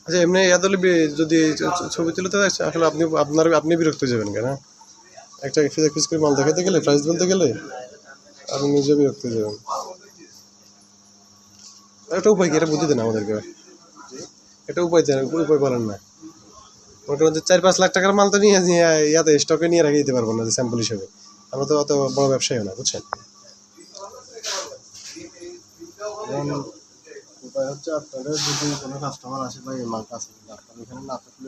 আচ্ছা, এমনি ইয়াদলি যদি ছবি তুলতে আসলে আপনি বিরক্ত হয়ে যাবেন কেন? একটা ফিস করে মাল দেখাতে গেলে, প্রাইস বলতে গেলে আপনি নিজে বিরক্ত হয়ে যাবেন। একটা উপায় কি, এটা বুদ্ধি দেন আমাদেরকে, এটা উপায় দেন, উপায় বলেন না। মনে করেন যে 4-5 লাখ টাকার মাল তো নিয়ে ইয়াতে স্টকে নিয়ে রেখে দিতে পারবো না, যে স্যাম্পল হিসেবে। আমরা তো অত বড় ব্যবসায়ী না, বুঝছেন। উপায় হচ্ছে আপনাদের যদি কোনো কাস্টমার আসে বা এই মালটা আছে, আপনার এখানে না থাকলে